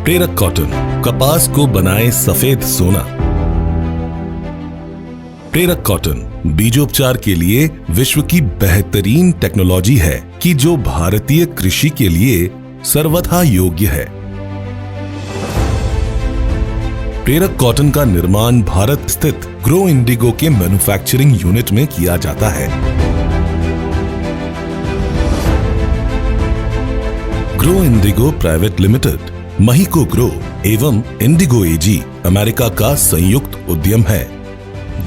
प्रेरक कॉटन, कपास को बनाए सफेद सोना। प्रेरक कॉटन बीजोपचार के लिए विश्व की बेहतरीन टेक्नोलॉजी है कि जो भारतीय कृषि के लिए सर्वथा योग्य है। प्रेरक कॉटन का निर्माण भारत स्थित ग्रो इंडिगो के मैन्युफैक्चरिंग यूनिट में किया जाता है। Grow Indigo private limited, Mahyco grow एवं इंडिगो एजी अमेरिका का संयुक्त उद्यम है।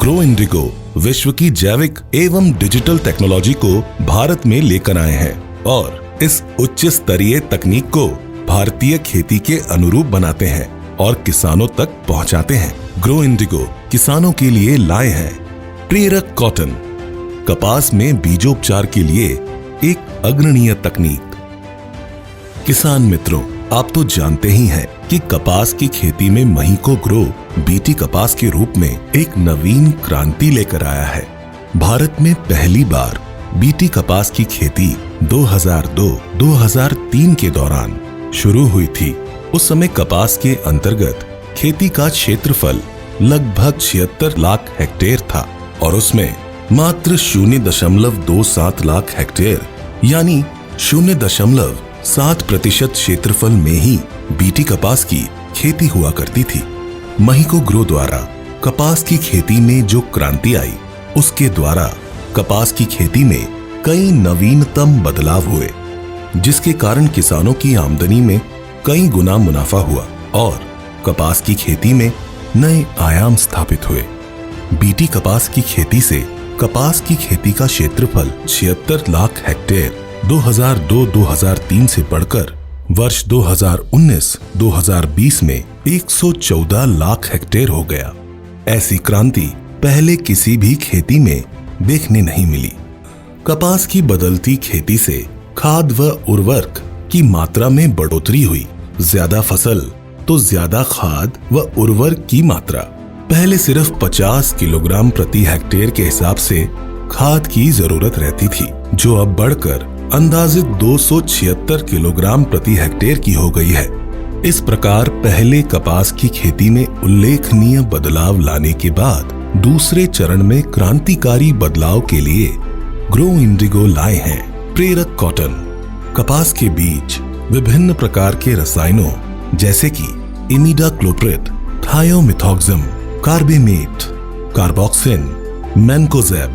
ग्रो इंडिगो विश्व की जैविक एवं डिजिटल टेक्नोलॉजी को भारत में लेकर आए हैं और इस उच्च स्तरीय तकनीक को भारतीय खेती के अनुरूप बनाते हैं और किसानों तक पहुंचाते हैं। ग्रो इंडिगो किसानों के लिए लाए हैं प्रेरक कॉटन, कपास में बीजोपचार के लिए एक अग्रणीय तकनीक। किसान मित्रों, आप तो जानते ही हैं कि कपास की खेती में महिको ग्रो बीटी कपास के रूप में एक नवीन क्रांति लेकर आया है। भारत में पहली बार बीटी कपास की खेती 2002-2003 के दौरान शुरू हुई थी। उस समय कपास के अंतर्गत खेती का क्षेत्रफल लगभग 76 लाख हेक्टेयर था और उसमें मात्र 0.27 लाख हेक्टेयर यानी 0.7% क्षेत्रफल में ही बीटी कपास की खेती हुआ करती थी। महिको ग्रो द्वारा कपास की खेती में जो क्रांति आई, उसके द्वारा कपास की खेती में कई नवीनतम बदलाव हुए, जिसके कारण किसानों की आमदनी में कई गुना मुनाफा हुआ और कपास की खेती में नए आयाम स्थापित हुए। बीटी कपास की खेती से कपास की खेती का क्षेत्रफल 76 लाख हेक्टेयर 2002-2003 से बढ़कर वर्ष 2019-2020 में 114 लाख हेक्टेयर हो गया। ऐसी क्रांति पहले किसी भी खेती में देखने नहीं मिली। कपास की बदलती खेती से खाद व उर्वरक की मात्रा में बढ़ोतरी हुई। ज्यादा फसल तो ज्यादा खाद व उर्वरक की मात्रा। पहले सिर्फ 50 किलोग्राम प्रति हेक्टेयर के हिसाब से खाद की जरूरत रहती थी, जो अब बढ़कर अंदाजित 276 किलोग्राम प्रति हेक्टेयर की हो गई है। इस प्रकार पहले कपास की खेती में उल्लेखनीय बदलाव लाने के बाद दूसरे चरण में क्रांतिकारी बदलाव के लिए ग्रो इंडिगो लाए हैं प्रेरक कॉटन। कपास के बीज विभिन्न प्रकार के रसायनों जैसे कि इमिडाक्लोप्रिड, थायोमिथॉक्सम, कार्बेमेट, कार्बोक्सिन, मैनकोजेब,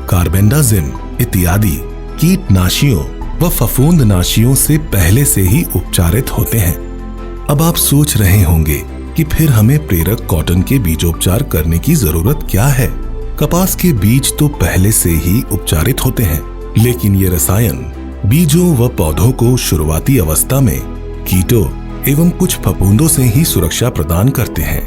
कार्बेंडाजिम इत्यादि कीटनाशियों व फफूंदनाशियों से पहले से ही उपचारित होते हैं। अब आप सोच रहे होंगे कि फिर हमें प्रेरक कॉटन के बीजोपचार करने की जरूरत क्या है? कपास के बीज तो पहले से ही उपचारित होते हैं, लेकिन ये रसायन बीजों व पौधों को शुरुआती अवस्था में कीटों एवं कुछ फफूंदों से ही सुरक्षा प्रदान करते हैं।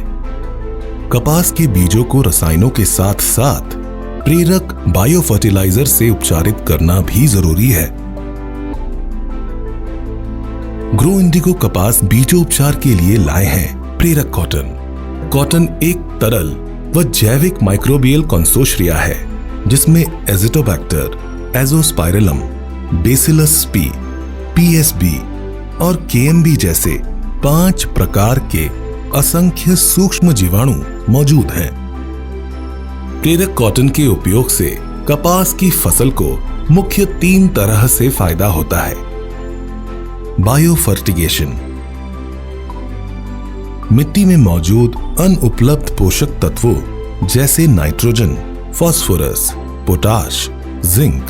कपास के बीजों को रसायनों के साथ साथ प्रेरक बायो फर्टिलाइजर से उपचारित करना भी जरूरी है। ग्रो इंडिगो कपास बीजोपचार के लिए लाए हैं प्रेरक कॉटन। कॉटन एक तरल व जैविक माइक्रोबियल कंसोर्शिया है, जिसमें एजिटोबैक्टर, एजोस्पाइरलम, बेसिलस स्पी, पीएसबी और केएमबी जैसे 5 प्रकार के असंख्य सूक्ष्म जीवाणु मौजूद हैं। प्रेरक कॉटन के उपयोग से कपास की फसल को मुख्य 3 तरह से फायदा होता है। बायो फर्टिगेशन, मिट्टी में मौजूद अनुपलब्ध पोषक तत्वों जैसे नाइट्रोजन, फास्फोरस, पोटाश, जिंक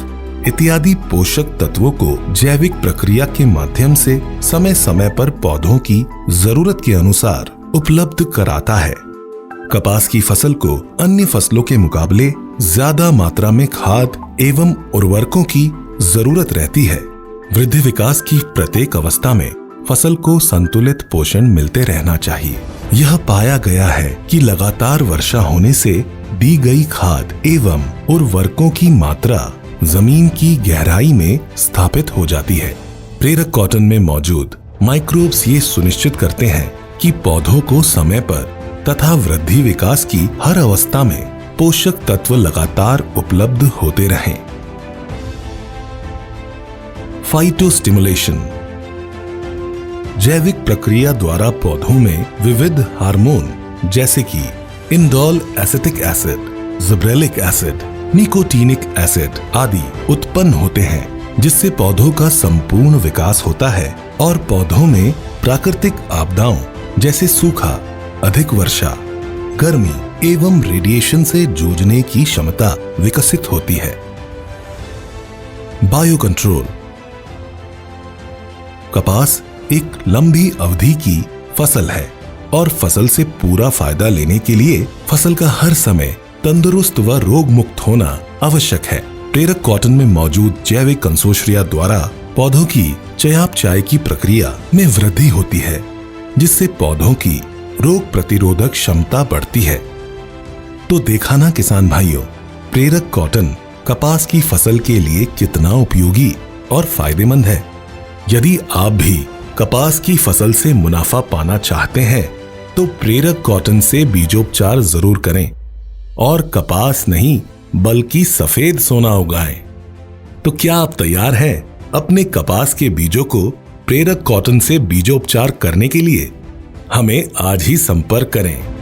इत्यादि पोषक तत्वों को जैविक प्रक्रिया के माध्यम से समय समय पर पौधों की जरूरत के अनुसार उपलब्ध कराता है। कपास की फसल को अन्य फसलों के मुकाबले ज्यादा मात्रा में खाद एवं उर्वरकों की जरूरत रहती है। वृद्धि विकास की प्रत्येक अवस्था में फसल को संतुलित पोषण मिलते रहना चाहिए। यह पाया गया है कि लगातार वर्षा होने से दी गई खाद एवं उर्वरकों की मात्रा जमीन की गहराई में स्थापित हो जाती है। प्रेरक कॉटन में मौजूद माइक्रोब्स ये सुनिश्चित करते हैं कि पौधों को समय पर तथा वृद्धि विकास की हर अवस्था में पोषक तत्व लगातार उपलब्ध होते रहें। फाइटोस्टिमुलेशन, जैविक प्रक्रिया द्वारा पौधों में विविध हार्मोन जैसे कि indole acetic acid, gibberellic acid, nicotinic acid आदि उत्पन्न होते हैं, जिससे पौधों का संपूर्ण विकास होता है और पौधों में प्राकृतिक आपदाओं जैसे सूखा, अधिक वर्षा, गर्मी एवं रेडिएशन से जूझने की क्षमता विकसित होती है। Bio control. कपास एक लंबी अवधि की फसल है और फसल से पूरा फायदा लेने के लिए फसल का हर समय तंदुरुस्त व रोग मुक्त होना आवश्यक है। प्रेरक कॉटन में मौजूद जैविक कंसोर्शिया द्वारा पौधों की चयापचय की प्रक्रिया में वृद्धि होती है, जिससे पौधों की रोग प्रतिरोधक क्षमता बढ़ती है। तो देखा ना किसान भाइयों, प्रेरक कॉटन कपास की फसल के लिए कितना उपयोगी और फायदेमंद है। यदि आप भी कपास की फसल से मुनाफा पाना चाहते हैं तो प्रेरक कॉटन से बीजोपचार जरूर करें और कपास नहीं बल्कि सफेद सोना उगाएं। तो क्या आप तैयार हैं अपने कपास के बीजों को प्रेरक कॉटन से बीजोपचार करने के लिए? हमें आज ही संपर्क करें।